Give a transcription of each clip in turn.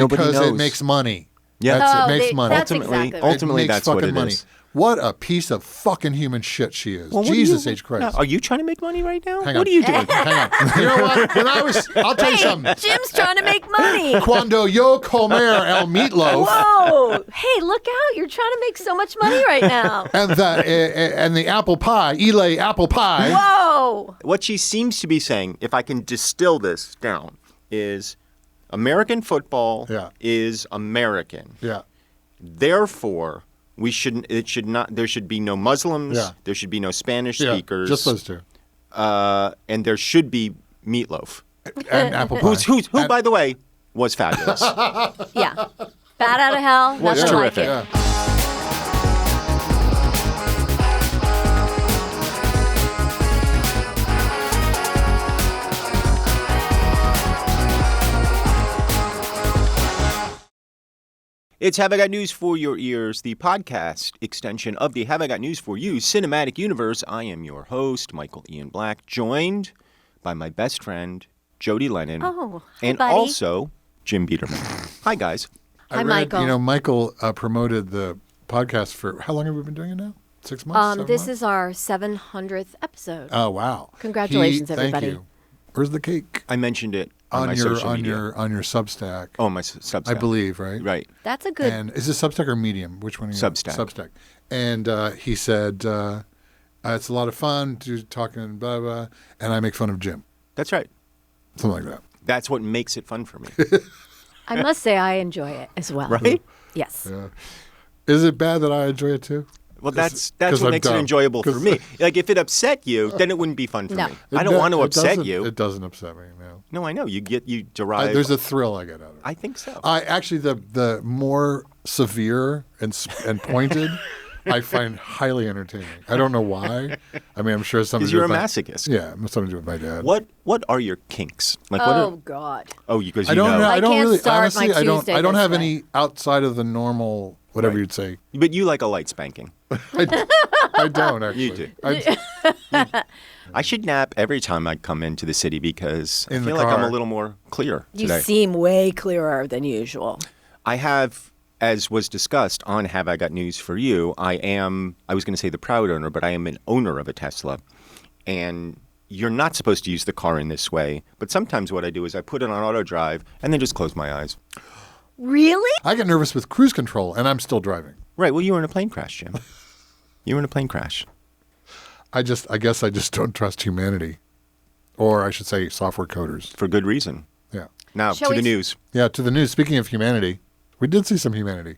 Nobody because knows. It makes money. Yeah. It makes money. That's exactly right. Ultimately, makes that's what fucking it money. is. What a piece of fucking human shit she is. Well, what Jesus are you, H. Christ. Are you trying to make money right now? Hang What on. are you doing? Hang on. You know what? I'll tell you something. Jim's trying to make money. Cuando yo comer el meatloaf. Whoa! Hey, look out! You're trying to make so much money right now. And the apple pie, Elay apple pie. Whoa! What she seems to be saying, if I can distill this down, is American football is American. Yeah. Therefore, there should be no Muslims. Yeah. There should be no Spanish speakers. Just those two. And there should be meatloaf. And apple pie. Who, by the way, was fabulous. Yeah. Bat out of hell. Was nothing like terrific. it. Yeah. It's Have I Got News for Your Ears, the podcast extension of the Have I Got News for You cinematic universe. I am your host, Michael Ian Black, joined by my best friend, Jodi Lennon. Oh, hi, and buddy. also Jim Biederman. Hi, guys. Hi, Michael. You know, Michael promoted the podcast for, how long have we been doing it now? 6 months? 7 This months? is our 700th episode. Oh, wow. Congratulations, everybody. Thank you. Where's the cake? I mentioned it on my your social media. on your Substack. Oh, my Substack. I believe, right? Right. That's a good. And is it Substack or Medium? Which one are you? Substack. Substack. And he said, it's a lot of fun to talking blah, blah, and I make fun of Jim. That's right. Something like that. That's what makes it fun for me. I must say, I enjoy it as well. Right? Yes. Yeah. Is it bad that I enjoy it too? Well, that's 'cause what I'm makes it dumb. enjoyable for 'Cause- me. Like, if it upset you, then it wouldn't be fun for No. me. I don't want to upset doesn't- you. It doesn't upset me, no. No, I know. You derive. There's a thrill I get out of it. I think so. I actually the more severe and pointed, I find highly entertaining. I don't know why. I mean, I'm sure something. Because you're a masochist. Yeah, something to do with my dad. What are your kinks? Like Oh, God. because you I don't know. I I don't can't really. start Honestly, my I don't. Tuesday I don't this have way. any outside of the normal. Whatever you'd say. But you like a light spanking. I don't actually. You do. I, I should nap every time I come into the city because I In the feel like I'm a car. little more clear You today. seem way clearer than usual. I have, as was discussed on Have I Got News for You, I was going to say the proud owner, but I am an owner of a Tesla. And you're not supposed to use the car in this way. But sometimes what I do is I put it on auto drive and then just close my eyes. Really? I get nervous with cruise control, and I'm still driving. Right. Well, you were in a plane crash, Jim. You were in a plane crash. I guess I just don't trust humanity, or I should say, software coders. For good reason. Yeah. Now, Shall to we the news. Yeah. To the news. Speaking of humanity, we did see some humanity.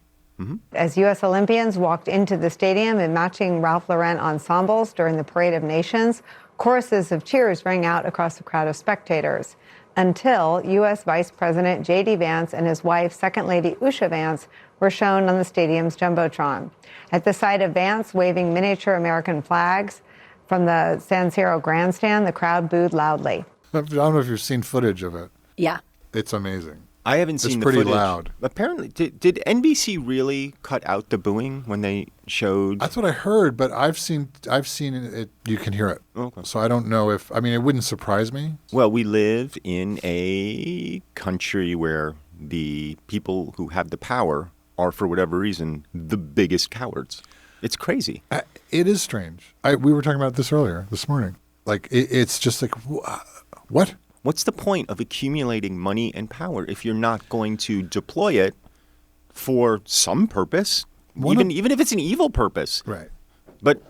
As U.S. Olympians walked into the stadium in matching Ralph Lauren ensembles during the Parade of Nations, choruses of cheers rang out across the crowd of spectators. Until U.S. Vice President J.D. Vance and his wife, Second Lady Usha Vance, were shown on the stadium's Jumbotron. At the sight of Vance waving miniature American flags from the San Siro grandstand, the crowd booed loudly. I don't know if you've seen footage of it. Yeah. It's amazing. I haven't seen the pretty footage. loud. Apparently, did NBC really cut out the booing when they showed? That's what I heard, but I've seen it. You can hear it. Okay. So I don't know if. I mean, it wouldn't surprise me. Well, we live in a country where the people who have the power are, for whatever reason, the biggest cowards. It's crazy. It is strange. We were talking about this earlier this morning. Like it's just like what? What's the point of accumulating money and power if you're not going to deploy it for some purpose, even if it's an evil purpose? Right. But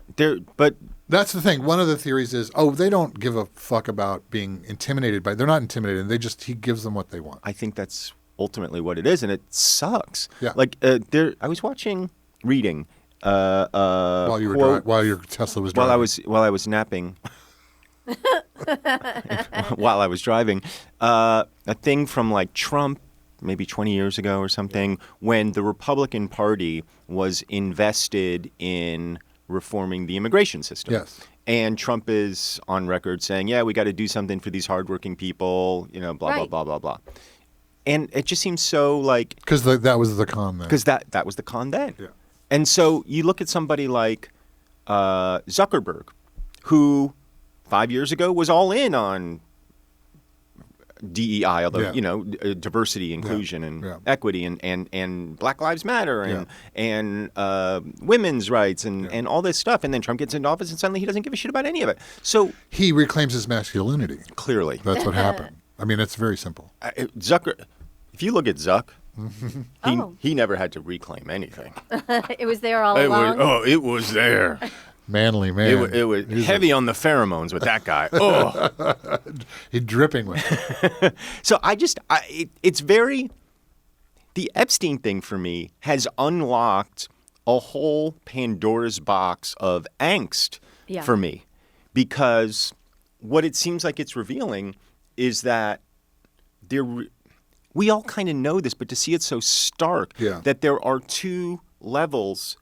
That's the thing. One of the theories is, they don't give a fuck about being intimidated by. They're not intimidated. He gives them what they want. I think that's ultimately what it is, and it sucks. Yeah. Like I was reading. While your Tesla was driving. While I was napping. While I was driving, a thing from like Trump, maybe 20 years ago or something, when the Republican Party was invested in reforming the immigration system. Yes. And Trump is on record saying, yeah, we got to do something for these hardworking people, blah, blah, Right. blah, blah, blah. And it just seems so like... Because that was the con then. Because that was the con then. Yeah. And so you look at somebody like Zuckerberg, who 5 years ago was all in on DEI, although Yeah. diversity, inclusion, and Yeah. equity, and Black Lives Matter, and women's rights, and all this stuff. And then Trump gets into office, and suddenly he doesn't give a shit about any of it. So He reclaims his masculinity. clearly, That's what happened. I mean, it's very simple. Zucker. If you look at Zuck, Oh. he never had to reclaim anything. It was there all along. It was there. Manly man. It was heavy on the pheromones with that guy. Oh. He's dripping with it. So it's very, the Epstein thing for me has unlocked a whole Pandora's box of angst for me, because what it seems like it's revealing is that we all kind of know this, but to see it so stark that there are two levels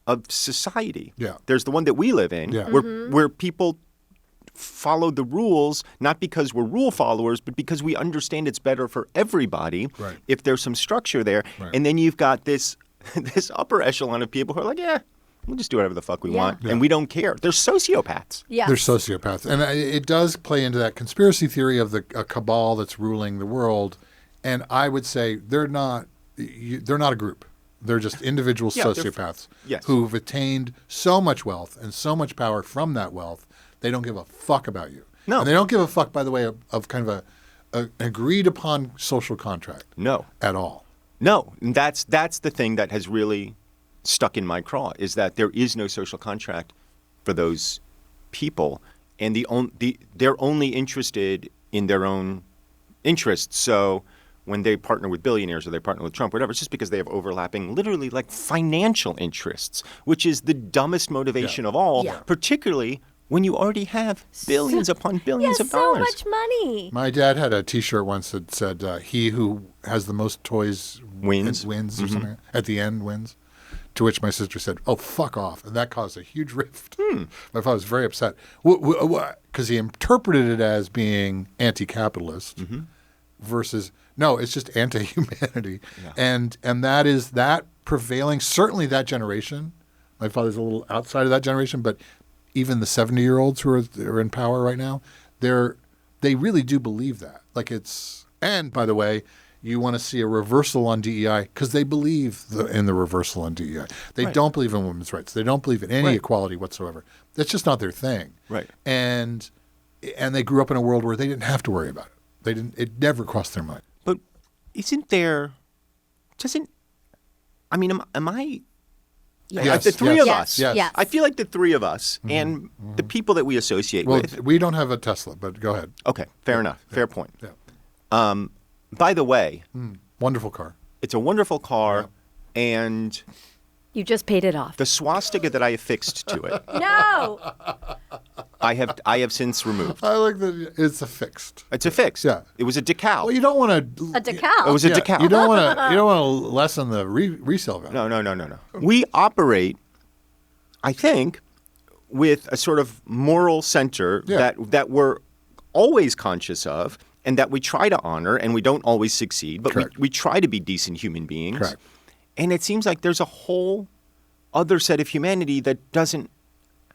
of society. Yeah. There's the one that we live in, where people follow the rules, not because we're rule followers, but because we understand it's better for everybody if there's some structure there. Right. And then you've got this upper echelon of people who are like, yeah, we'll just do whatever the fuck we want, and we don't care. They're sociopaths. Yeah. They're sociopaths. And it does play into that conspiracy theory of a cabal that's ruling the world. And I would say they're not a group. They're just individual sociopaths who've attained so much wealth and so much power from that wealth, they don't give a fuck about you. No. And they don't give a fuck, by the way, of kind of an agreed upon social contract. No. At all. No. And that's the thing that has really stuck in my craw, is that there is no social contract for those people. And they're only interested in their own interests. So when they partner with billionaires or they partner with Trump, whatever, it's just because they have overlapping, literally like financial interests, which is the dumbest motivation of all, particularly when you already have billions upon billions of dollars. So much money. My dad had a T-shirt once that said, he who has the most toys wins or something, at the end wins. To which my sister said, oh, fuck off. And that caused a huge rift. My father was very upset because he interpreted it as being anti-capitalist versus, no, it's just anti-humanity. Yeah. And that is that prevailing, certainly that generation. My father's a little outside of that generation, but even the 70-year-olds who are in power right now, they really do believe that. And by the way, you want to see a reversal on DEI because they believe in the reversal on DEI. They don't believe in women's rights. They don't believe in any equality whatsoever. That's just not their thing. Right. And they grew up in a world where they didn't have to worry about it. It never crossed their mind. But am I? Yes, the three of us. Yes. I feel like the three of us and the people that we associate with. We don't have a Tesla, but go ahead. Okay, fair enough. Fair point. Yeah. By the way, wonderful car. It's a wonderful car, and you just paid it off. The swastika that I affixed to it. No. I have since removed. I like that it's affixed. It's affixed. Yeah. It was a decal. Well, you don't want to. A decal. It was a decal. You don't want to lessen the resale value. No. We operate, I think, with a sort of moral center that we're always conscious of, and that we try to honor, and we don't always succeed, but we try to be decent human beings. Correct. And it seems like there's a whole other set of humanity that doesn't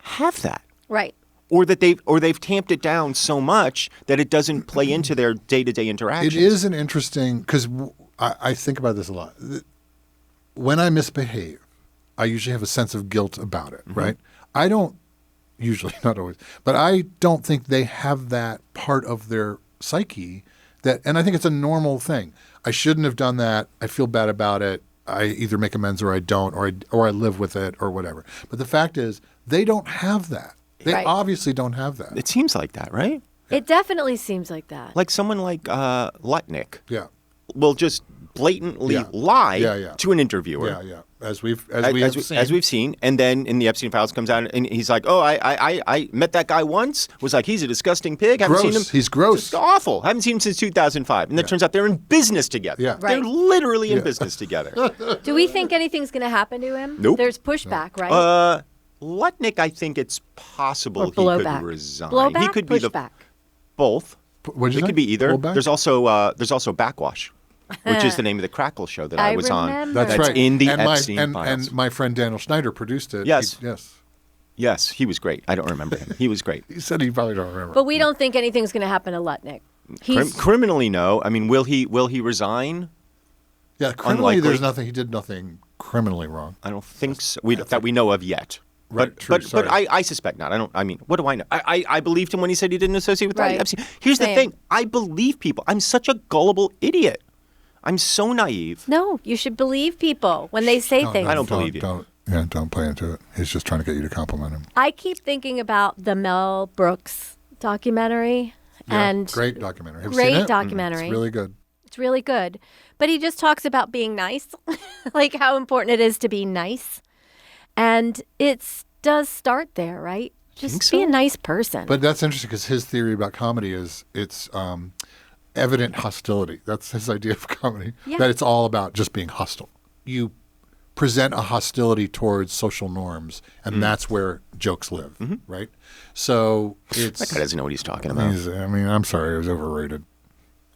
have that. Right. Or that they've tamped it down so much that it doesn't play into their day-to-day interactions. It is an interesting, because I think about this a lot. When I misbehave, I usually have a sense of guilt about it, right? I don't, usually, not always, but I don't think they have that part of their psyche and I think it's a normal thing. I shouldn't have done that. I feel bad about it. I either make amends or I don't, or I live with it or whatever. But the fact is, they don't have that. They obviously don't have that. It seems like that, right? It definitely seems like that. Like someone like Lutnick. Yeah. Will just blatantly lie to an interviewer. Yeah. As we've seen. And then in the Epstein files comes out and he's like, oh, I met that guy once, was like, he's a disgusting pig. Haven't seen him. He's gross. Just awful. Haven't seen him since 2005. And then it turns out they're in business together. Yeah. They're literally in business together. Do we think anything's going to happen to him? Nope. There's pushback, right? Lutnick, I think it's possible he could resign. Blowback? He could be pushback. Both. What'd you it say? could be either. Blowback? There's also Backwash, which is the name of the Crackle show that I was on. That's right. In the and Epstein files. And my friend Daniel Schneider produced it. Yes. Yes, he was great. I don't remember him. He was great. He said he probably don't remember. But we don't think anything's going to happen to Lutnick. Criminally, no. I mean, will he resign? Yeah, criminally, Unlikely. there's nothing. He did nothing criminally wrong. I don't think so. That we know of yet. Right, But, true, but sorry. I suspect not. I mean, what do I know? I believed him when he said he didn't associate with Right. Epstein. Here's the Same. thing. I believe people. I'm such a gullible idiot. I'm so naive. No, you should believe people when they say things. I don't believe you. Don't play into it. He's just trying to get you to compliment him. I keep thinking about the Mel Brooks documentary. Yeah, And great documentary. Have you great seen it? documentary. It's really good. It's really good. But he just talks about being nice, like how important it is to be nice. And it does start there, right? Just be a nice person. But that's interesting because his theory about comedy is it's evident hostility. That's his idea of comedy. Yeah. That it's all about just being hostile. You present a hostility towards social norms, and that's where jokes live, right? So it's. That guy doesn't know what he's talking about. I'm sorry, it was overrated.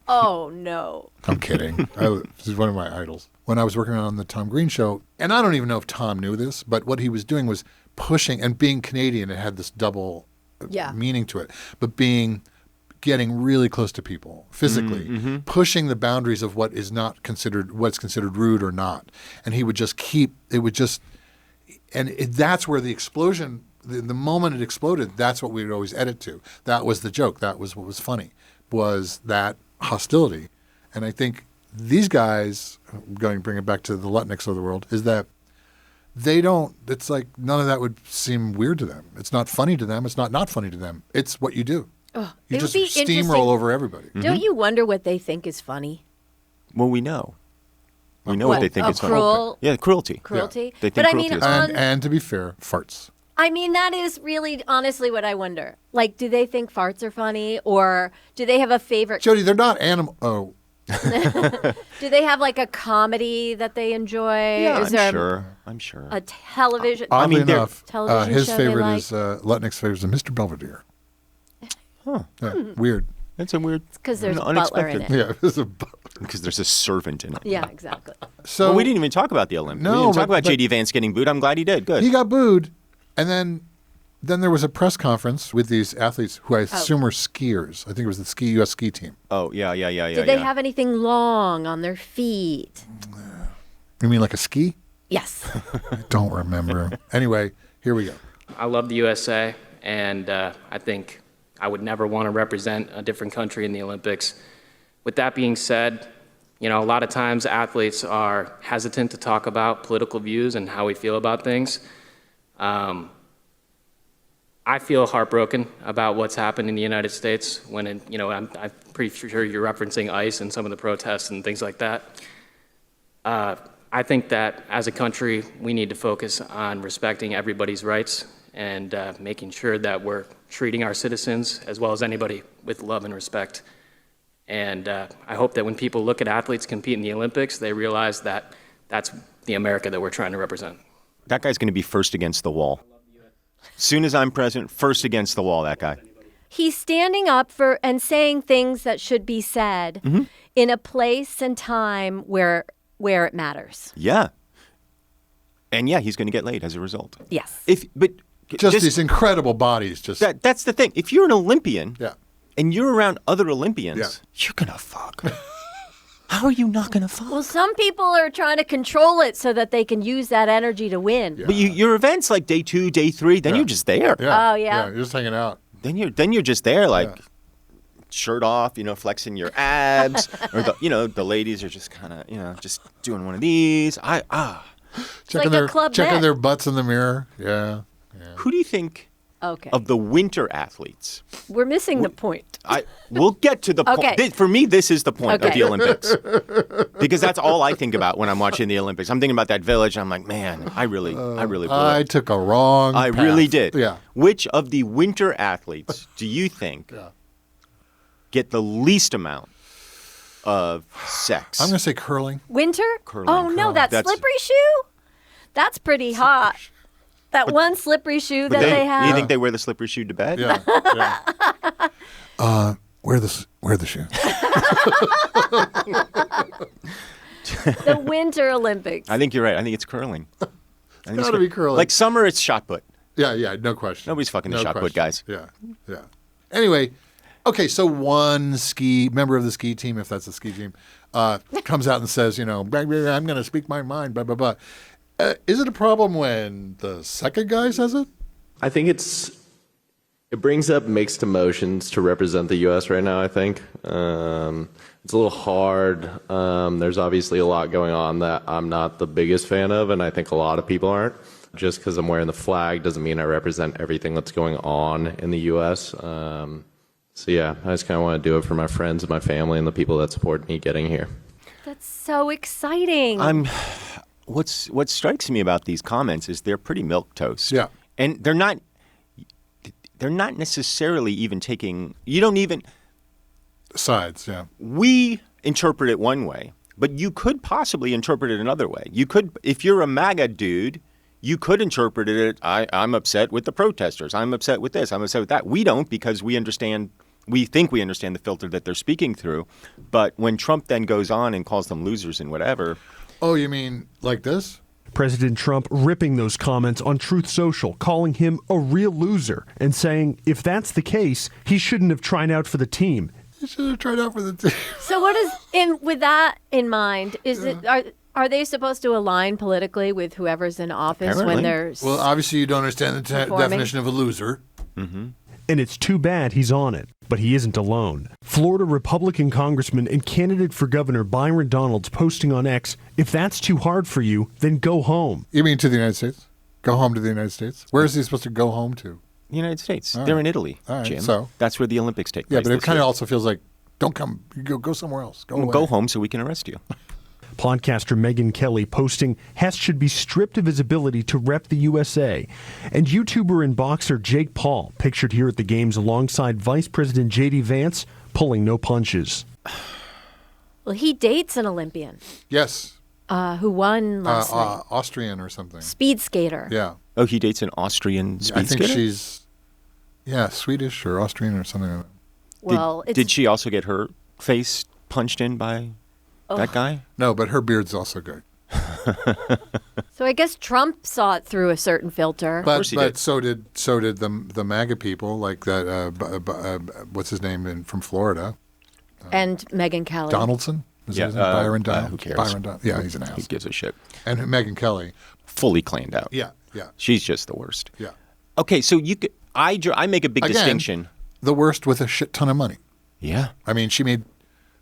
Oh, no. I'm kidding. He's one of my idols. When I was working on the Tom Green show, and I don't even know if Tom knew this, but what he was doing was pushing, and being Canadian, it had this double meaning to it, but getting really close to people physically, pushing the boundaries of what's considered rude or not. And he would just that's where the explosion, the moment it exploded, that's what we would always edit to. That was the joke. That was what was funny, was that hostility. And I think these guys, bring it back to the Lutnicks of the world, is that it's like none of that would seem weird to them. It's not funny to them. It's not funny to them. It's what you do. Oh, You it just would be interesting. steamroll over everybody. Don't you wonder what they think is funny? Well, we know. We know what they think is funny. Cruel, Yeah, cruelty. cruelty. They think But I cruelty mean, is funny. And to be fair, farts. I mean, that is really honestly what I wonder. Like, do they think farts are funny, or do they have a favorite? Jodi, they're not animal. Oh, Do they have like a comedy that they enjoy? Yeah, Is there I'm sure. a television? oddly mean, they're- enough, television his show they favorite like? is Lutnick's favorite is Mr. Belvedere. Huh. Yeah, weird. That's a weird. Because there's a butler in it. Yeah, it was a Because there's a servant in it. Yeah, exactly. So Well, we didn't even talk about the Olympics. No, we didn't talk but- about J.D. Vance getting booed. I'm glad he did. Good. he got booed, and then there was a press conference with these athletes who I assume were skiers. I think it was the U.S. ski team. Oh, yeah. Did they have anything long on their feet? You mean like a ski? Yes. I don't remember. Anyway, here we go. I love the USA, and I think I would never want to represent a different country in the Olympics. With that being said, a lot of times athletes are hesitant to talk about political views and how we feel about things. I feel heartbroken about what's happened in the United States when, I'm pretty sure you're referencing ICE and some of the protests and things like that. I think that as a country, we need to focus on respecting everybody's rights and making sure that we're treating our citizens as well as anybody with love and respect. And I hope that when people look at athletes compete in the Olympics, they realize that that's the America that we're trying to represent. That guy's going to be first against the wall. Soon as I'm president, first against the wall, that guy. He's standing up for and saying things that should be said in a place and time where it matters. Yeah. And yeah, he's going to get laid as a result. Yes. But Just these incredible bodies. Just that's the thing. If you're an Olympian yeah. and you're around other Olympians, Yeah. you're going to fuck. How are you not going to fuck? Well, some people are trying to control it so that they can use that energy to win. Yeah. But your events like day 2, day 3, then you're just there. Yeah. Oh, yeah. You're just hanging out. Then you're just there, like shirt off, flexing your abs, or the ladies are just kind of just doing one of these. Checking like a Club Med. their butts in the mirror. Yeah. Who do you think Okay. of the winter athletes? We're missing the point. We'll get to the Okay. point. For me, this is the point of Okay. the Olympics. Because that's all I think about when I'm watching the Olympics. I'm thinking about that village. I'm like, man, I really blew I it. took a wrong I path. really did. Yeah. Which of the winter athletes do you think get the least amount of sex? I'm going to say curling. Winter? Curling. Oh, no, that That's- slippery shoe? That's pretty hot. That one slippery shoe that they have. You think they wear the slippery shoe to bed? Yeah. Wear the shoe. The Winter Olympics. I think you're right. I think it's curling. It's gotta be curling. Like summer, it's shot put. Yeah, no question. Nobody's fucking the No shot put question. guys. Yeah. Anyway, Okay, so one member of the ski team, if that's a ski team, comes out and says, I'm going to speak my mind, blah, blah, blah. Is it a problem when the second guy says it? I think it brings up mixed emotions to represent the U.S. right now, I think. It's a little hard. There's obviously a lot going on that I'm not the biggest fan of, and I think a lot of people aren't. Just because I'm wearing the flag doesn't mean I represent everything that's going on in the U.S. So yeah, I just kind of want to do it for my friends and my family and the people that support me getting here. That's so exciting. What strikes me about these comments is they're pretty milquetoast. Yeah. And they're not necessarily even taking, you don't even, Sides, yeah. we interpret it one way, but you could possibly interpret it another way. You could, if you're a MAGA dude, you could interpret it, I'm upset with the protesters. I'm upset with this. I'm upset with that. We don't, because we think we understand the filter that they're speaking through. But when Trump then goes on and calls them losers and whatever. Oh, you mean like this? President Trump ripping those comments on Truth Social, calling him a real loser and saying if that's the case, he shouldn't have tried out for the team. You should have tried out for the team. So what is with that in mind? Is it are they supposed to align politically with whoever's in office Apparently. when there's Well, obviously you don't understand the definition of a loser. And it's too bad he's on it. But he isn't alone. Florida Republican Congressman and candidate for governor Byron Donalds posting on X, if that's too hard for you, then go home. You mean to the United States? Go home to the United States? Where is he supposed to go home to? The United States. All They're right. in Italy, All right, Jim. so- that's where the Olympics take place. Yeah, but it this kind of year. also feels like, don't come, go somewhere else. Go away. Go home so we can arrest you. Podcaster Megyn Kelly posting Hess should be stripped of his ability to rep the USA. And YouTuber and boxer Jake Paul, pictured here at the games alongside Vice President J.D. Vance, pulling no punches. Well, he dates an Olympian Yes. who won last night. Austrian or something. Speed skater. Yeah. Oh, he dates an Austrian speed I think skater? she's, Swedish or Austrian or something like that. Well, Did she also get her face punched in by that guy? No, but her beard's also good. so I guess Trump saw it through a certain filter. But course he did. so did the MAGA people, like that. What's his name from Florida? and Megyn Kelly. Donaldson. Is Yeah, his name? Byron Donaldson. who cares? Byron Donaldson. Yeah, he's an Who ass. gives a shit? And Megyn Kelly. Fully cleaned out. Yeah. She's just the worst. Yeah. Okay, so I make a big Again, distinction. The worst with a shit ton of money. Yeah. I mean, she made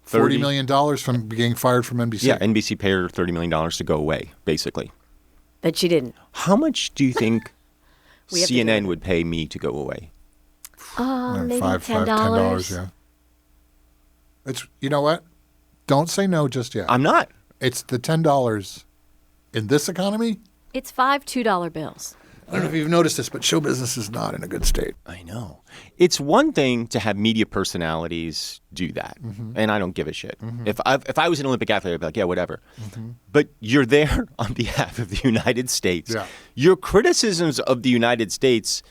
$40 30 million from being fired from NBC. Yeah, NBC paid her $30 million to go away, basically. But she didn't. How much do you think We have to do CNN it. would pay me to go away? Maybe $10. $10, yeah. It's, you know what? Don't say no just yet. I'm not. It's the $10 in this economy. It's 5 $2 bills. I don't know if you've noticed this, but show business is not in a good state. I know. It's one thing to have media personalities do that, and I don't give a shit. If I was an Olympic athlete, I'd be like, yeah, whatever. But you're there on behalf of the United States. Yeah. Your criticisms of the United States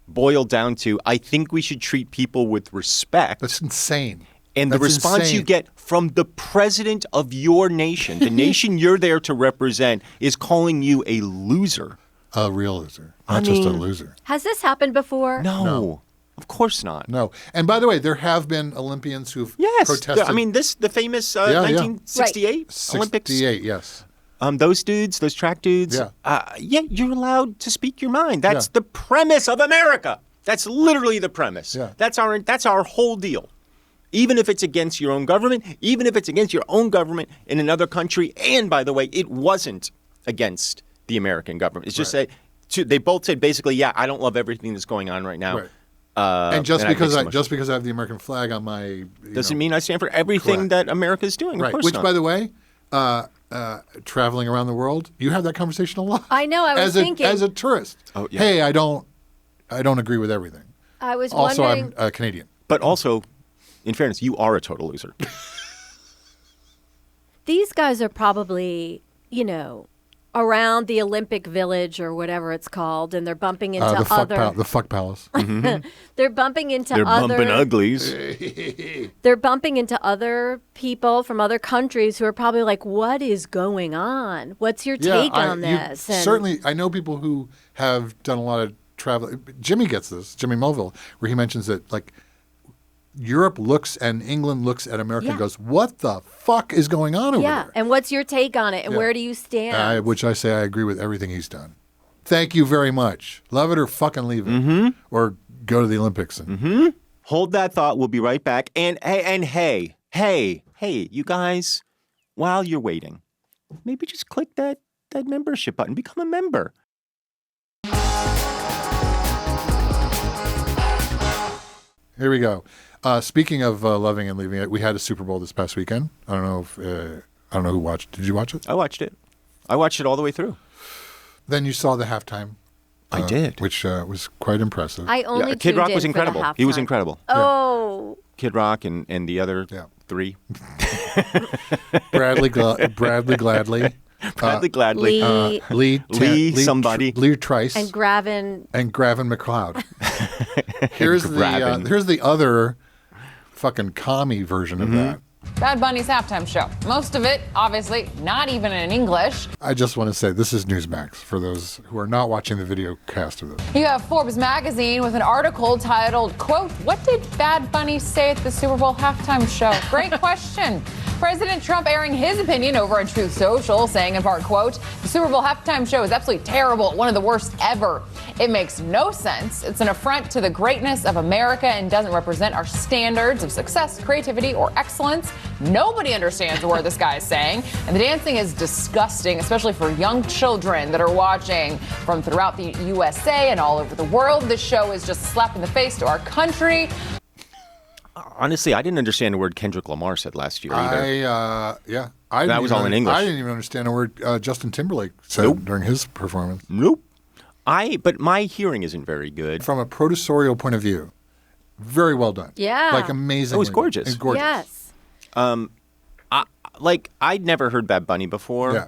boil down to, I think we should treat people with respect. That's insane. And the That's response you insane. get from the president of your nation, the nation you're there to represent, is calling you a loser. A real loser, not just a loser. Has this happened before? No. Of course not. No. And by the way, there have been Olympians who've Yes. protested. I mean, the famous Yeah, 1968 Olympics. 68, yes. Those dudes, those track dudes. Yeah. You're allowed to speak your mind. That's the premise of America. That's literally the premise. Yeah. That's our whole deal. Even if it's against your own government, even if it's against your own government in another country, and by the way, it wasn't against the American government. It's just they both said basically, yeah, I don't love everything that's going on right now. Right. And just I because think so much. I have the American flag on my Doesn't mean I stand for everything Correct. that America is doing. Of right. course Which, not. by the way, traveling around the world, you have that conversation a lot. I know. I was thinking. as a tourist. Oh, yeah. Hey, I don't agree with everything. I was Also, wondering. I'm Canadian. But also, in fairness, you are a total loser. These guys are probably, around the Olympic Village or whatever it's called, and they're bumping into The fuck palace. They're bumping into They're other. bumping uglies. They're bumping into other people from other countries who are probably like, "What is going on? What's your take on this?" And Certainly, I know people who have done a lot of travel. Jimmy gets this, Jimmy Mulville, where he mentions that, like, Europe looks and England looks at America and goes, what the fuck is going on over there? And what's your take on it? And where do you stand? Which I say I agree with everything he's done. Thank you very much. Love it or fucking leave it. Or go to the Olympics. And Hold that thought. We'll be right back. And hey, you guys, while you're waiting, maybe just click that membership button. Become a member. Here we go. Speaking of loving and leaving it, we had a Super Bowl this past weekend. I don't know who watched. Did you watch it? I watched it. I watched it all the way through. Then you saw the halftime. I did, which was quite impressive. I only Kid Rock tuned was in for the incredible. He was halftime. incredible. Oh. Kid Rock and the other three. Bradley Gladley. Bradley Gladley. Lee somebody. Lee Trice. And Gravin McLeod. Here's the other fucking commie version of that. Bad Bunny's halftime show. Most of it, obviously, not even in English. I just want to say this is Newsmax for those who are not watching the video cast of this. You have Forbes magazine with an article titled, quote, "What did Bad Bunny say at the Super Bowl halftime show?" Great question. President Trump airing his opinion over on Truth Social, saying in part, quote, "The Super Bowl halftime show is absolutely terrible, one of the worst ever. It makes no sense. It's an affront to the greatness of America and doesn't represent our standards of success, creativity, or excellence. Nobody understands what this guy is saying. And the dancing is disgusting, especially for young children that are watching from throughout the USA and all over the world. This show is just a slap in the face to our country." Honestly, I didn't understand the word Kendrick Lamar said last year either. That was all in English. I didn't even understand a word Justin Timberlake said during his performance. Nope. But my hearing isn't very good. From a producerial point of view, very well done. Yeah. Like amazing. It was gorgeous. It's gorgeous. Yes. I'd never heard Bad Bunny before. Yeah.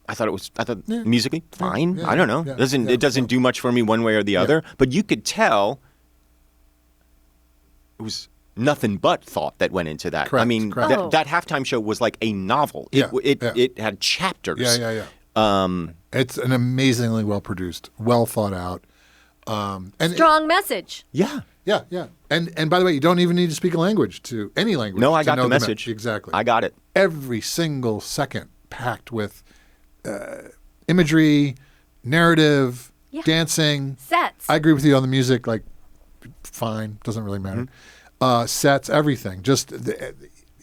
I thought musically fine. Yeah. I don't know. Yeah. It doesn't do much for me one way or the other. But you could tell it was nothing but thought that went into that. Correct, I mean, correct. that halftime show was like a novel. It had chapters. Yeah. It's an amazingly well produced, well thought out, and Strong message. Yeah. Yeah. And by the way, you don't even need to speak a language to any language. No, I to got know the message. Exactly. I got it. Every single second packed with imagery, narrative, dancing. Sets. I agree with you on the music. Like, fine, doesn't really matter. Sets, everything. Just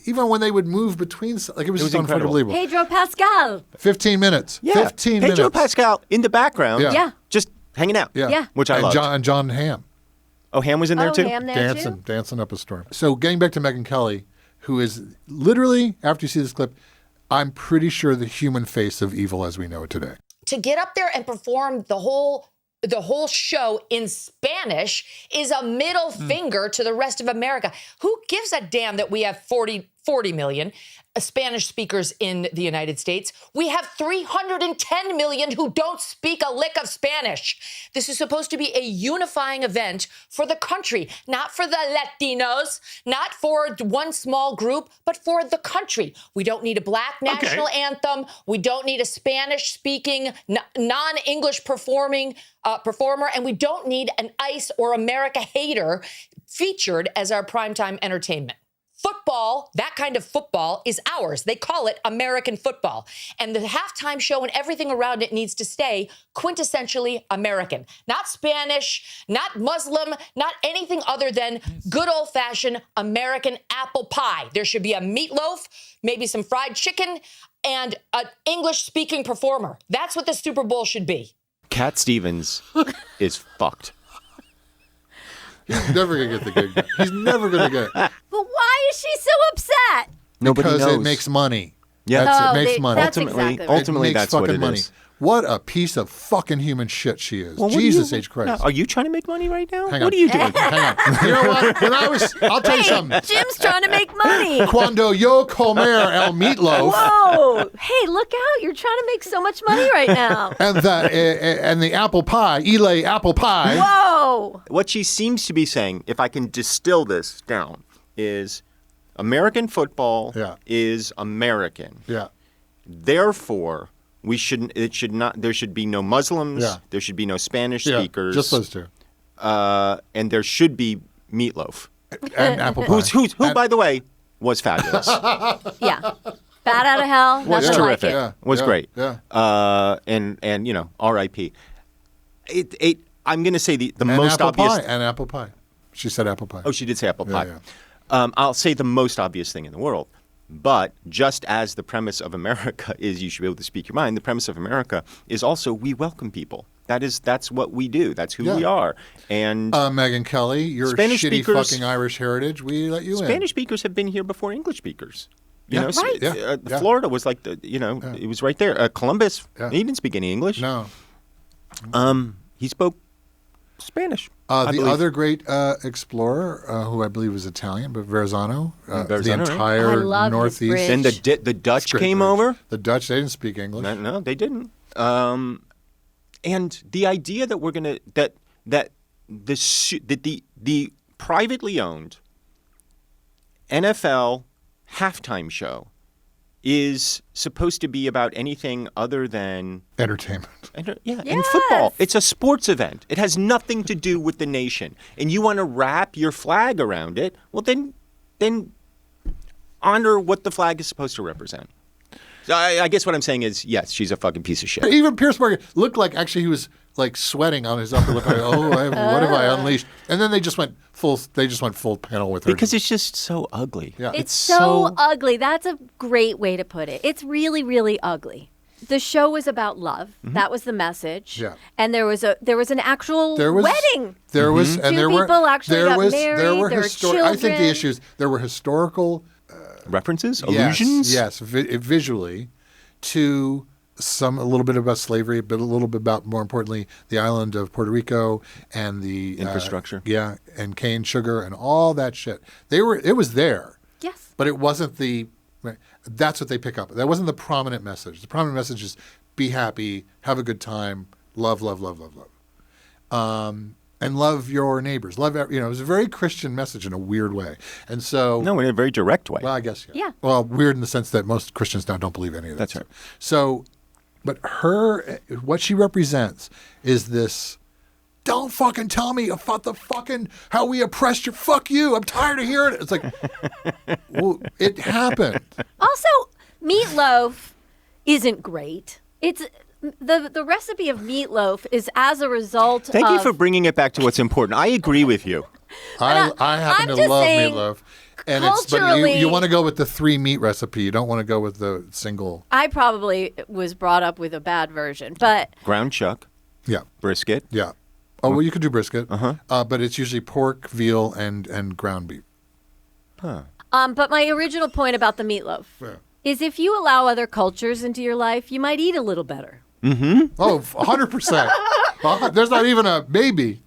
even when they would move between, like it was just incredible. unbelievable. Pedro Pascal. 15 minutes. Yeah. 15 minutes. Pedro Pascal in the background. Yeah. Just hanging out. Yeah. Which I loved. And John Hamm. Oh, Ham was in there too? Ham there too? Dancing up a storm. So getting back to Megyn Kelly, who is literally, after you see this clip, I'm pretty sure the human face of evil as we know it today. To get up there and perform the whole show in Spanish is a middle finger to the rest of America. Who gives a damn that we have 40 million Spanish speakers in the United States? We have 310 million who don't speak a lick of Spanish. This is supposed to be a unifying event for the country, not for the Latinos, not for one small group, but for the country. We don't need a black national anthem. We don't need a Spanish-speaking, non-English performer, and we don't need an ICE or America hater featured as our primetime entertainment. Football, that kind of football, is ours. They call it American football. And the halftime show and everything around it needs to stay quintessentially American. Not Spanish, not Muslim, not anything other than good old-fashioned American apple pie. There should be a meatloaf, maybe some fried chicken, and an English-speaking performer. That's what the Super Bowl should be. Cat Stevens is fucked. He's never going to get the gig. He's never going to get it. But why is she so upset? Nobody Because knows. it makes money. Yeah. It makes money. That's exactly right. Ultimately, it makes that's what fucking it money. is. What a piece of fucking human shit she is. Well, what Jesus are you- H. Christ. Are you trying to make money right now? Hang What on. are you doing? Hang on. You know what? I'll tell you something. Jim's trying to make money. Cuando yo comer el meatloaf. Whoa. Hey, look out. You're trying to make so much money right now. And the apple pie, Ile apple pie. Whoa. What she seems to be saying, if I can distill this down, is American football is American. Yeah. Therefore, there should be no Muslims. Yeah. There should be no Spanish speakers. Just those two. And there should be meatloaf. And apple pie. Who, by the way, was fabulous. Yeah. Bat out of hell. Was nothing like terrific. it. Was great. Yeah. And you know, R.I.P. I'm going to say the And most apple obvious. pie. And apple pie. She said apple pie. Oh, she did say apple pie. Yeah. I'll say the most obvious thing in the world. But just as the premise of America is you should be able to speak your mind, the premise of America is also we welcome people. That's what we do. That's who we are. And Megyn Kelly, your Spanish shitty speakers- fucking Irish heritage, we let you in. Spanish speakers have been here before English speakers. You Yeah. know, Right. Yeah. Florida was like it was right there. Columbus, he didn't speak any English. No. He spoke Spanish. The I believe. other great explorer, who I believe was Italian, but Verrazano, the Verrazano, right? entire I love his Northeast. bridge. Then the Dutch Great came bridge. over. The Dutch, they didn't speak English. No, they didn't. And the idea that we're gonna that the privately owned NFL halftime show is supposed to be about anything other than Entertainment. and Yes. football. It's a sports event. It has nothing to do with the nation. And you want to wrap your flag around it? Well, then honor what the flag is supposed to represent. So I guess what I'm saying is, yes, she's a fucking piece of shit. Even Pierce Morgan looked like actually he was like sweating on his upper lip. Like, what have I unleashed? And then they just went full panel with her. Because it's just so ugly. Yeah. It's so ugly. That's a great way to put it. It's really, really ugly. The show was about love. That was the message. Yeah. And there was an actual There was wedding. There was and Two there were people actually there got was married, there were there were I think the children. issues there were historical References? Allusions? Yes, visually to a little bit about slavery, but a little bit about, more importantly, the island of Puerto Rico and the Infrastructure. And cane sugar and all that shit. It was there. Yes. But it wasn't that's what they pick up. That wasn't the prominent message. The prominent message is be happy, have a good time, love, love, love, love, love. And love your neighbors. Love, it was a very Christian message in a weird way. And so, No, in a very direct way. well, I guess Yeah. Well, weird in the sense that most Christians now don't believe any of that. That's stuff. right. So, but what she represents is this. Don't fucking tell me about how we oppressed you. Fuck you. I'm tired of hearing it. It's like, well, it happened. Also, meatloaf isn't great. It's the recipe of meatloaf is as a result Thank of you for bringing it back to what's important. I agree with you. I happen I'm to just love saying, meatloaf. But culturally- you want to go with the 3 meat recipe. You don't want to go with the single. I probably was brought up with a bad version, but Ground chuck, Yeah. brisket. Yeah. Oh, well, you could do brisket. But it's usually pork, veal, and ground beef. but my original point about the meatloaf Yeah. is if you allow other cultures into your life, you might eat a little better. Oh, 100%. There's not even a maybe.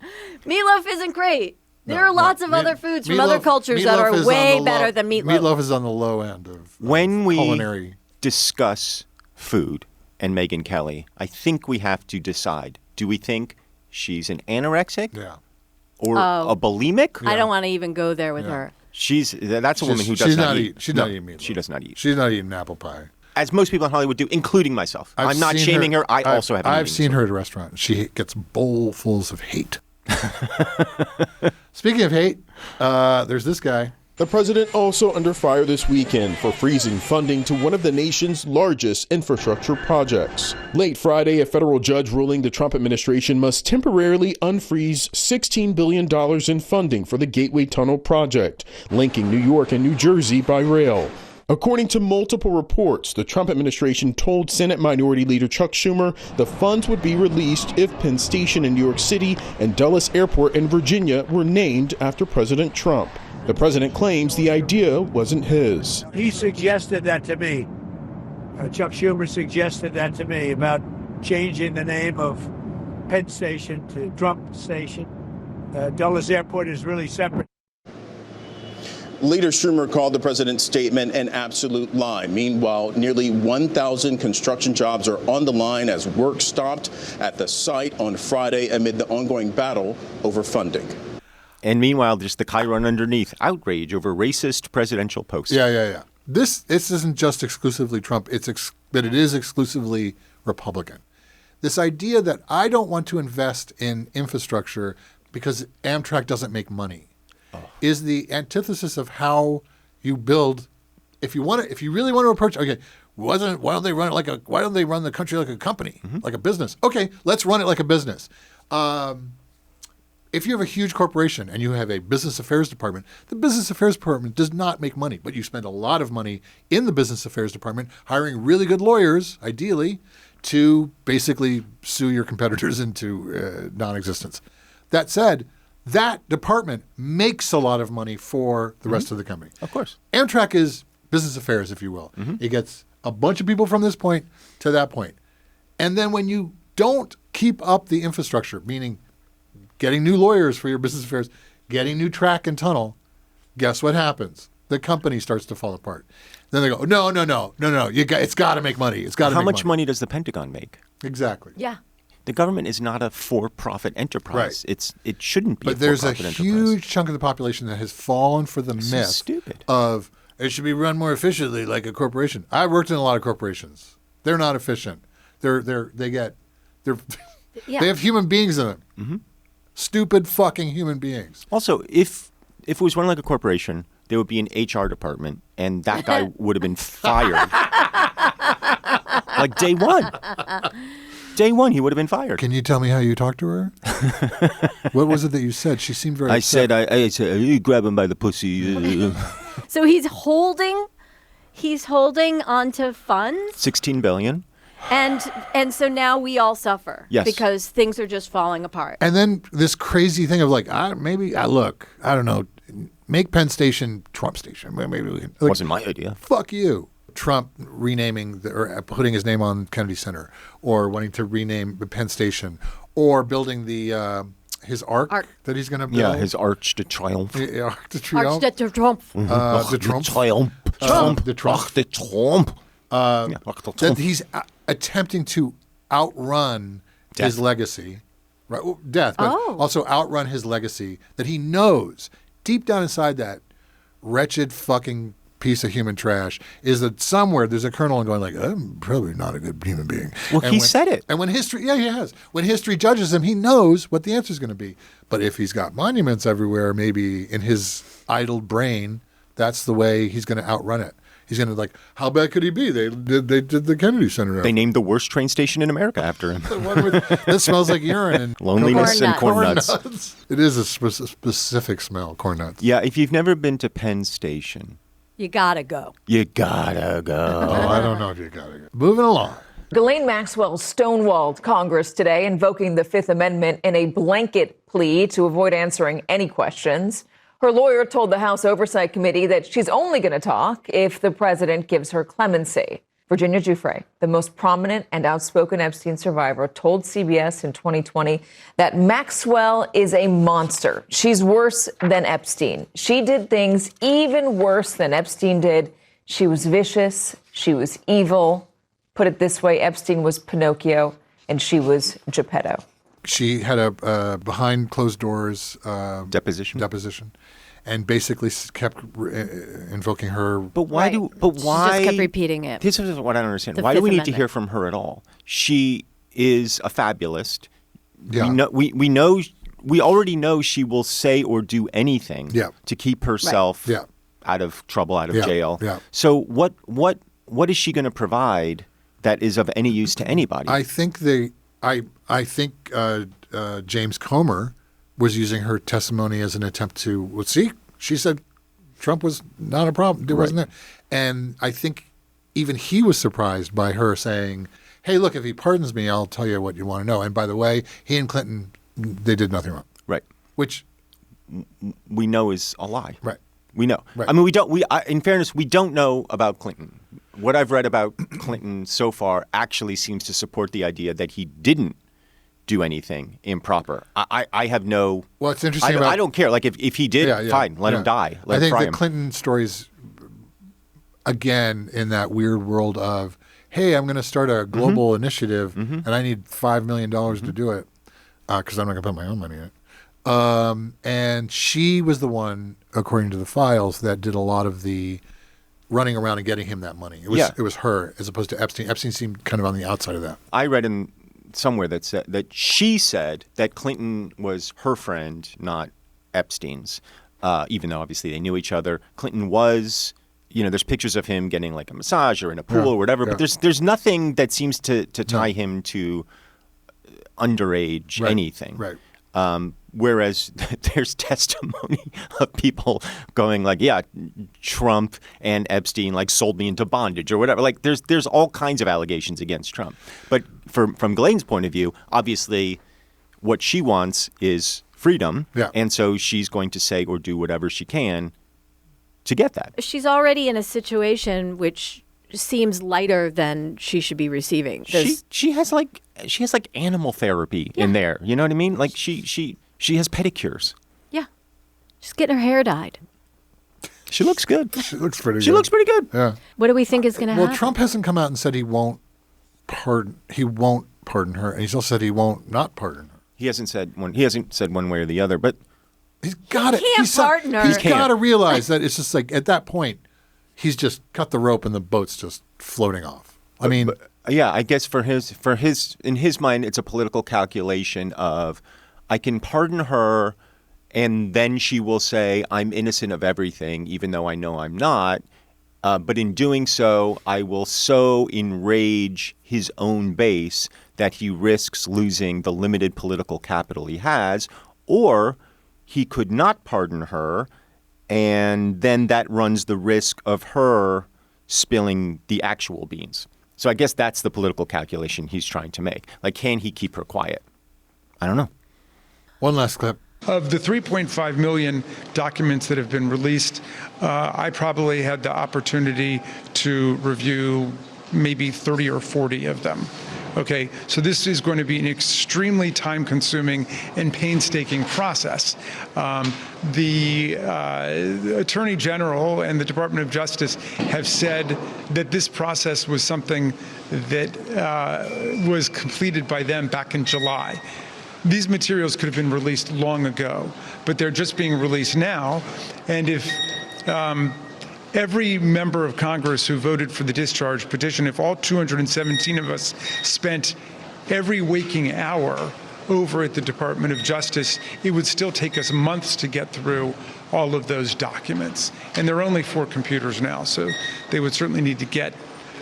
Meatloaf isn't great. There are lots of other foods from other Meatloaf- cultures that meatloaf are is on way the better low- than meatloaf. Meatloaf is on the low end of When we culinary. discuss food and Megyn Kelly, I think we have to decide, do we think she's an anorexic Yeah. or a bulimic? I don't want to even go there with her. That's a woman who does not eat. She's not eating meatloaf. She does not eat. She's not eating apple pie. As most people in Hollywood do, including myself. I'm not seen shaming her. I also have. I've seen her at a restaurant. She gets bowlfuls of hate. Speaking of hate, there's this guy. The president also under fire this weekend for freezing funding to one of the nation's largest infrastructure projects. Late Friday, a federal judge ruling the Trump administration must temporarily unfreeze $16 billion in funding for the Gateway Tunnel project, linking New York and New Jersey by rail. According to multiple reports, the Trump administration told Senate Minority Leader Chuck Schumer the funds would be released if Penn Station in New York City and Dulles Airport in Virginia were named after President Trump. The president claims the idea wasn't his. He suggested that to me. Chuck Schumer suggested that to me about changing the name of Penn Station to Trump Station. Dulles Airport is really separate. Leader Schumer called the president's statement an absolute lie. Meanwhile, nearly 1,000 construction jobs are on the line as work stopped at the site on Friday amid the ongoing battle over funding. And meanwhile, just the chyron underneath, outrage over racist presidential posts. Yeah. This isn't just exclusively Trump, but it is exclusively Republican. This idea that I don't want to invest in infrastructure because Amtrak doesn't make money is the antithesis of how you build. If you really want to approach, okay, why don't they run the country like a company, like a business? Okay, let's run it like a business. If you have a huge corporation and you have a business affairs department, the business affairs department does not make money, but you spend a lot of money in the business affairs department hiring really good lawyers, ideally, to basically sue your competitors into non-existence. That said, that department makes a lot of money for the rest of the company. Of course. Amtrak is business affairs, if you will. It gets a bunch of people from this point to that point. And then when you don't keep up the infrastructure, meaning getting new lawyers for your business affairs, getting new track and tunnel, guess what happens? The company starts to fall apart. Then they go, no. It's got to make money. It's got to. How much money does the Pentagon make? Exactly. Yeah. The government is not a for-profit enterprise. Right. It shouldn't be. But there's a huge chunk of the population that has fallen for the myth of it should be run more efficiently like a corporation. I've worked in a lot of corporations. They're not efficient. They have human beings in them. Stupid fucking human beings. Also, if it was run like a corporation, there would be an HR department, and that guy would have been fired. Like day one. Day one, he would have been fired. Can you tell me how you talked to her? What was it that you said? She seemed very upset. I said, you grab him by the pussy. So he's holding onto funds. $16 billion. And so now we all suffer. Yes. Because things are just falling apart. And then this crazy thing of like, I don't know, make Penn Station Trump Station. Maybe we can. Like, wasn't my idea. Fuck you. Trump renaming or putting his name on Kennedy Center, or wanting to rename Penn Station, or building the his arc that he's going to build. Yeah, his Arch de Triomphe. Arc de Triomphe. Arc de Triomphe. De Trump. Trump. De Trump. De Trump. That he's attempting to outrun his legacy, right? Death, but also outrun his legacy that he knows deep down inside that wretched fucking piece of human trash is that somewhere there's a kernel and going like, I'm probably not a good human being. Well, he said it. And when history, he has. When history judges him, he knows what the answer is going to be. But if he's got monuments everywhere, maybe in his idle brain, that's the way he's going to outrun it. He's going to like, how bad could he be? They did the Kennedy Center. They named the worst train station in America after him. The one that smells like urine and loneliness and corn nuts. It is a specific smell, corn nuts. Yeah, if you've never been to Penn Station, you gotta go. You gotta go. Oh, I don't know if you gotta go. Moving along. Ghislaine Maxwell stonewalled Congress today, invoking the Fifth Amendment in a blanket plea to avoid answering any questions. Her lawyer told the House Oversight Committee that she's only going to talk if the president gives her clemency. Virginia Giuffre, the most prominent and outspoken Epstein survivor, told CBS in 2020 that Maxwell is a monster. She's worse than Epstein. She did things even worse than Epstein did. She was vicious. She was evil. Put it this way, Epstein was Pinocchio, and she was Geppetto. She had a behind closed doors deposition, and basically kept invoking her. But why? She just kept repeating it. This is what I don't understand. Why do we need to hear from her at all? She is a fabulist. Yeah. We already know she will say or do anything to keep herself out of trouble, out of jail. Yeah. So what is she going to provide that is of any use to anybody? I think James Comer was using her testimony as an attempt to, she said Trump was not a problem, wasn't it? And I think even he was surprised by her saying, hey, look, if he pardons me, I'll tell you what you want to know. And by the way, he and Clinton, they did nothing wrong. Right. Which we know is a lie. Right. We know. Right. I mean, in fairness, we don't know about Clinton. What I've read about Clinton so far actually seems to support the idea that he didn't do anything improper. I have no. Well, it's interesting. I don't care. Like if he did, fine, let him die. I think fry the him. Clinton story's again in that weird world of, hey, I'm going to start a global initiative, and I need $5 million to do it because I'm not going to put my own money in it. And she was the one, according to the files, that did a lot of the running around and getting him that money. It was her as opposed to Epstein. Epstein seemed kind of on the outside of that. I read in somewhere that she said that Clinton was her friend, not Epstein's. even though obviously they knew each other. Clinton was, there's pictures of him getting like a massage or in a pool or whatever, but there's nothing that seems to tie him to underage anything. Right. Whereas there's testimony of people going like, yeah, Trump and Epstein like sold me into bondage or whatever. Like there's all kinds of allegations against Trump. But from Ghislaine's point of view, obviously what she wants is freedom. Yeah. And so she's going to say or do whatever she can to get that. She's already in a situation which seems lighter than she should be receiving. She has like animal therapy in there. You know what I mean? Like she has pedicures. Yeah. She's getting her hair dyed. She looks good. She looks pretty good. She looks pretty good. Yeah. What do we think is going to happen? Well, Trump hasn't come out and said he won't pardon her, and he's also said he won't not pardon her. He hasn't said one way or the other, but he's got it. He can't pardon her. He's got to realize that it's just like at that point, he's just cut the rope and the boat's just floating off. I mean, yeah, I guess in his mind, it's a political calculation of I can pardon her, and then she will say I'm innocent of everything, even though I know I'm not. But in doing so, I will so enrage his own base that he risks losing the limited political capital he has, or he could not pardon her, and then that runs the risk of her spilling the actual beans. So I guess that's the political calculation he's trying to make. Like, can he keep her quiet? I don't know. One last clip. Of the 3.5 million documents that have been released, I probably had the opportunity to review maybe 30 or 40 of them. Okay, so this is going to be an extremely time-consuming and painstaking process. The Attorney General and the Department of Justice have said that this process was something that was completed by them back in July. These materials could have been released long ago, but they're just being released now. And if every member of Congress who voted for the discharge petition, if all 217 of us spent every waking hour over at the Department of Justice, it would still take us months to get through all of those documents. And there are only 4 computers now, so they would certainly need to get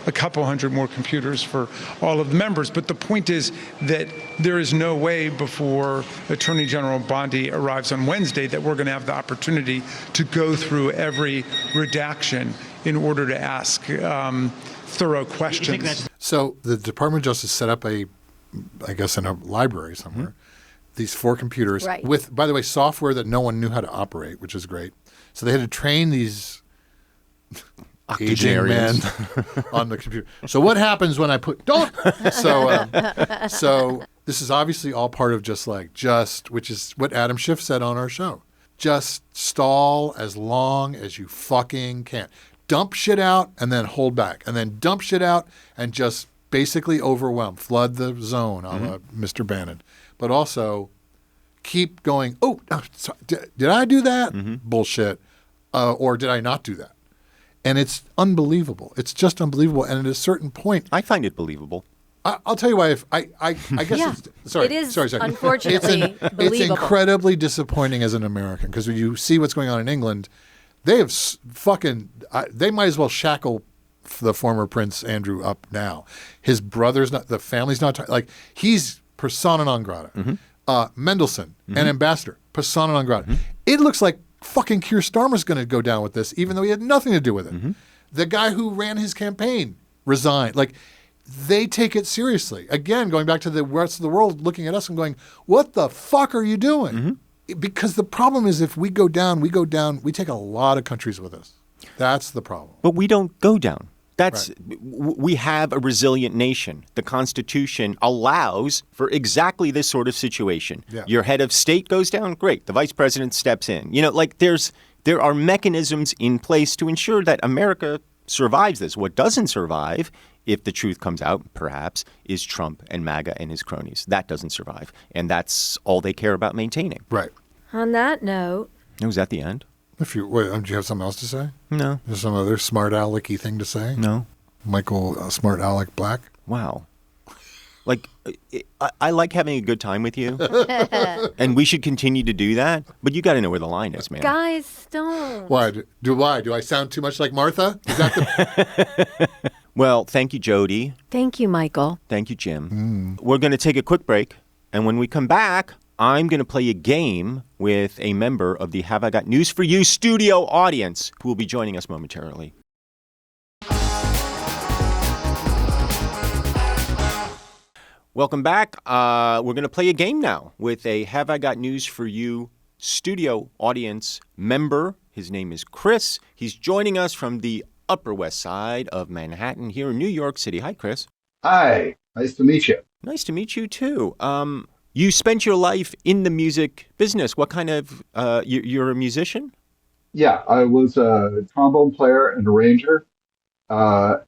a couple hundred more computers for all of the members. But the point is that there is no way before Attorney General Bondi arrives on Wednesday that we're going to have the opportunity to go through every redaction in order to ask thorough questions. So the Department of Justice set up I guess in a library somewhere, these 4 computers with, by the way, software that no one knew how to operate, which is great. So they had to train these aging men on the computer. So what happens when I put So this is obviously all part of which is what Adam Schiff said on our show. Just stall as long as you fucking can. Dump shit out and then hold back, and then dump shit out and just basically overwhelm, flood the zone, a la Mr. Bannon. But also keep going. Oh, sorry, did I do that? Bullshit. Or did I not do that? And it's unbelievable. It's just unbelievable. And at a certain point, I find it believable. I'll tell you why. I guess it is unfortunately believable. It's incredibly disappointing as an American because when you see what's going on in England, they have they might as well shackle the former Prince Andrew up now. His brother's not, the family's not, like he's persona non grata. Mendelssohn, an ambassador, persona non grata. It looks like fucking Keir Starmer's going to go down with this, even though he had nothing to do with it. The guy who ran his campaign resigned. Like, they take it seriously. Again, going back to the rest of the world looking at us and going, what the fuck are you doing? Because the problem is if we go down, we take a lot of countries with us. That's the problem. But we don't go down. We have a resilient nation. The Constitution allows for exactly this sort of situation. Yeah. Your head of state goes down, great. The vice president steps in. There are mechanisms in place to ensure that America survives this. What doesn't survive, if the truth comes out, perhaps, is Trump and MAGA and his cronies. That doesn't survive. And that's all they care about maintaining. Right. On that note. Was that the end? Do you have something else to say? No. Is there some other smart alecky thing to say? No. Michael Smart Alec Black? Wow. Like, I like having a good time with you, and we should continue to do that. But you got to know where the line is, man. Guys, don't. Why? Do I sound too much like Martha? Is that the... Well, thank you, Jodi. Thank you, Michael. Thank you, Jim. We're going to take a quick break, and when we come back, I'm going to play a game with a member of the Have I Got News for You studio audience who will be joining us momentarily. Welcome back. We're going to play a game now with a Have I Got News for You studio audience member. His name is Chris. He's joining us from the Upper West Side of Manhattan here in New York City. Hi, Chris. Hi. Nice to meet you. Nice to meet you, too. You spent your life in the music business. What kind of, you're a musician? Yeah, I was a trombone player and arranger.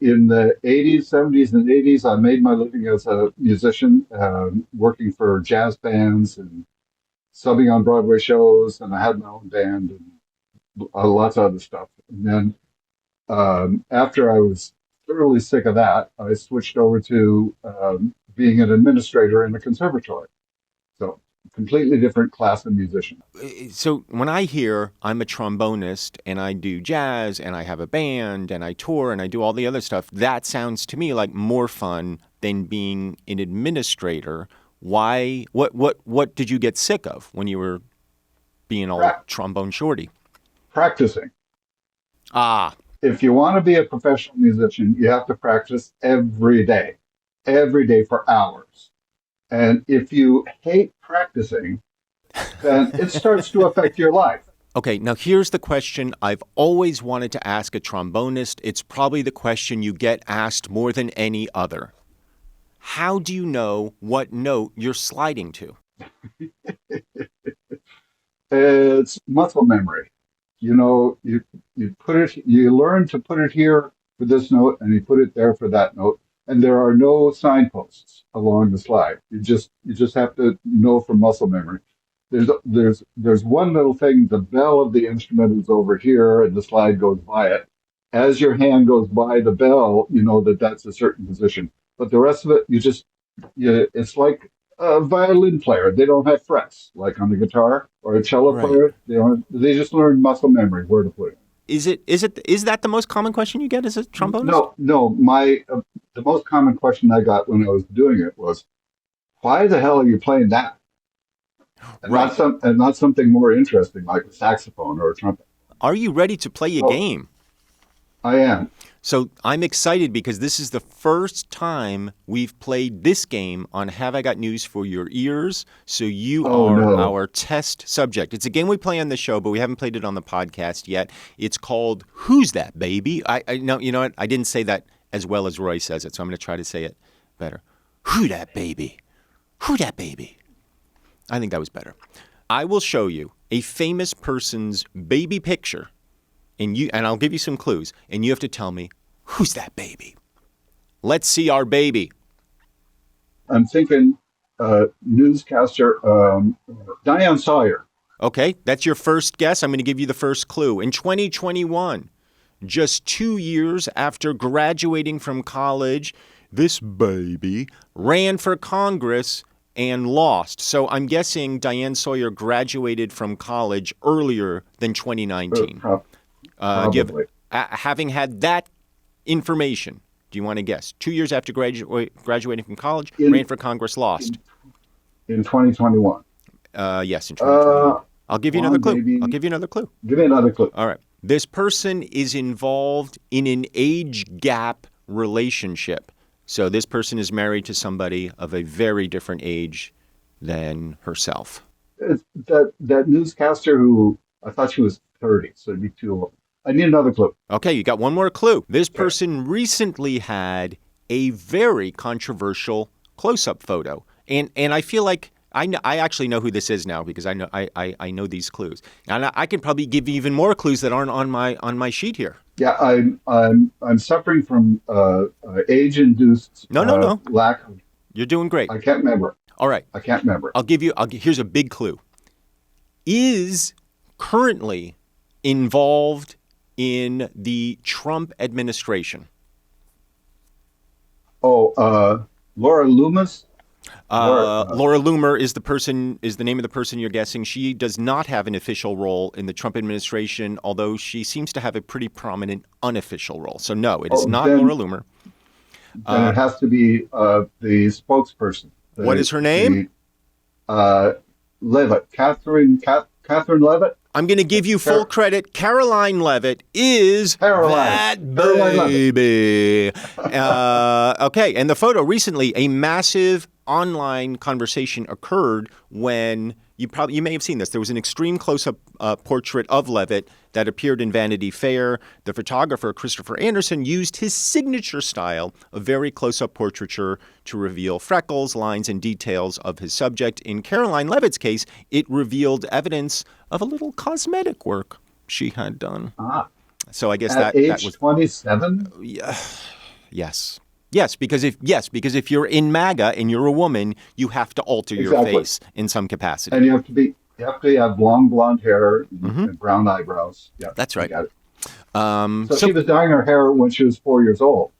In the 80s, 70s, and 80s, I made my living as a musician, working for jazz bands and subbing on Broadway shows, and I had my own band and lots of other stuff. And then after I was thoroughly sick of that, I switched over to being an administrator in a conservatory. So completely different class of musician. So when I hear I'm a trombonist and I do jazz and I have a band and I tour and I do all the other stuff, that sounds to me like more fun than being an administrator. Why? What did you get sick of when you were being all trombone shorty? Practicing. Ah. If you want to be a professional musician, you have to practice every day for hours. And if you hate practicing, then it starts to affect your life. Okay, now here's the question I've always wanted to ask a trombonist. It's probably the question you get asked more than any other. How do you know what note you're sliding to? It's muscle memory. You know, you learn to put it here for this note, and you put it there for that note. And there are no signposts along the slide. You just have to know from muscle memory. There's one little thing. The bell of the instrument is over here, and the slide goes by it. As your hand goes by the bell, you know that that's a certain position. But the rest of it, it's like a violin player. They don't have frets like on the guitar, or a cello player. They just learn muscle memory where to put it. Is that the most common question you get as a trombonist? No. The most common question I got when I was doing it was, "Why the hell are you playing that?" And not something more interesting like a saxophone or a trumpet. Are you ready to play a game? I am. So I'm excited because this is the first time we've played this game on Have I Got News for Your Ears. So you are our test subject. It's a game we play on the show, but we haven't played it on the podcast yet. It's called Who's That Baby? I know, you know what? I didn't say that as well as Roy says it, so I'm going to try to say it better. Who that baby? Who that baby? I think that was better. I will show you a famous person's baby picture. And I'll give you some clues, and you have to tell me, who's that baby? Let's see our baby. I'm thinking newscaster Diane Sawyer. Okay, that's your first guess. I'm going to give you the first clue. In 2021, just 2 years after graduating from college, this baby ran for Congress and lost. So I'm guessing Diane Sawyer graduated from college earlier than 2019. Probably. Having had that information, do you want to guess? 2 years after graduating from college, ran for Congress, lost. In 2021. Yes, in 2021. I'll give you another clue. I'll give you another clue. Give me another clue. All right. This person is involved in an age gap relationship. So this person is married to somebody of a very different age than herself. It's that newscaster who I thought she was 30, so it'd be too old. I need another clue. Okay, you got one more clue. This person recently had a very controversial close-up photo, and I feel like I actually know who this is now because I know these clues, and I can probably give you even more clues that aren't on my sheet here. Yeah, I'm suffering from age-induced no lack of. You're doing great. I can't remember. All right, I can't remember. Here's a big clue. Is currently involved in the Trump administration. Laura Loomis? Laura Loomer is the name of the person you're guessing. She does not have an official role in the Trump administration, although she seems to have a pretty prominent unofficial role. So no, it is not Laura Loomer. Then it has to be the spokesperson. What is her name? Levitt. Catherine Levitt. I'm going to give you full credit. Caroline Levitt is that baby. Okay, and the photo recently, a massive online conversation occurred when you may have seen this. There was an extreme close-up portrait of Levitt that appeared in Vanity Fair. The photographer, Christopher Anderson, used his signature style of very close-up portraiture to reveal freckles, lines, and details of his subject. In Caroline Levitt's case, it revealed evidence of a little cosmetic work she had done. So I guess that was 27. Yes, because if you're in MAGA and you're a woman, you have to alter your face in some capacity. And you have to have long blonde hair and brown eyebrows. Yeah, that's right. Got it. So she was dyeing her hair when she was 4 years old.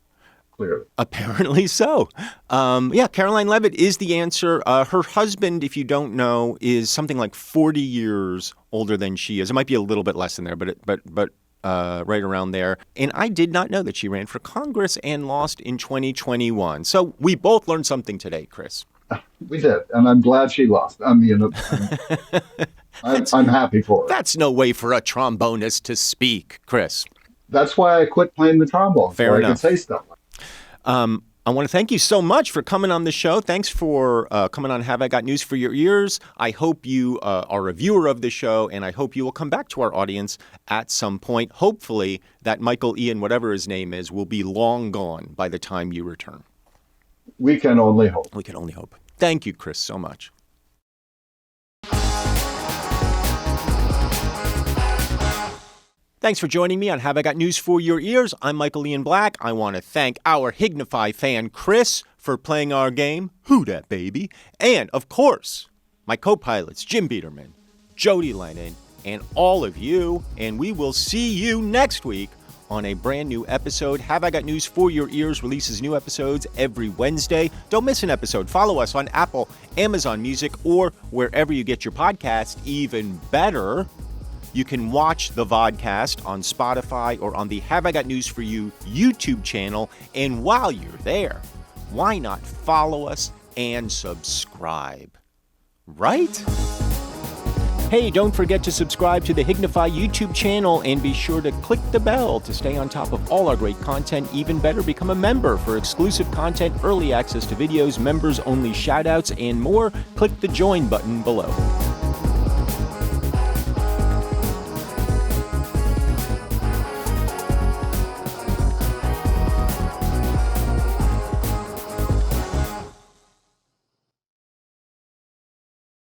Clearly. Apparently so. Caroline Levitt is the answer. Her husband, if you don't know, is something like 40 years older than she is. It might be a little bit less than there, but right around there. And I did not know that she ran for Congress and lost in 2021. So we both learned something today, Chris. We did, and I'm glad she lost. I'm happy for her. That's no way for a trombonist to speak, Chris. That's why I quit playing the trombone. Fair enough. I can say stuff. I want to thank you so much for coming on the show. Thanks for coming on Have I Got News for Your Ears. I hope you are a viewer of the show, and I hope you will come back to our audience at some point. Hopefully that Michael Ian, whatever his name is, will be long gone by the time you return. We can only hope. We can only hope. Thank you, Chris, so much. Thanks for joining me on Have I Got News for Your Ears. I'm Michael Ian Black. I want to thank our HIGNFYE fan, Chris, for playing our game, Who Dat Baby? And, of course, my co-pilots, Jim Biederman, Jodi Lennon, and all of you. And we will see you next week on a brand new episode. Have I Got News for Your Ears releases new episodes every Wednesday. Don't miss an episode. Follow us on Apple, Amazon Music, or wherever you get your podcast. Even better, you can watch the VODCAST on Spotify or on the Have I Got News for You YouTube channel. And while you're there, why not follow us and subscribe? Right? Hey, don't forget to subscribe to the HIGNFYE YouTube channel and be sure to click the bell to stay on top of all our great content. Even better, become a member for exclusive content, early access to videos, members-only shoutouts, and more. Click the join button below.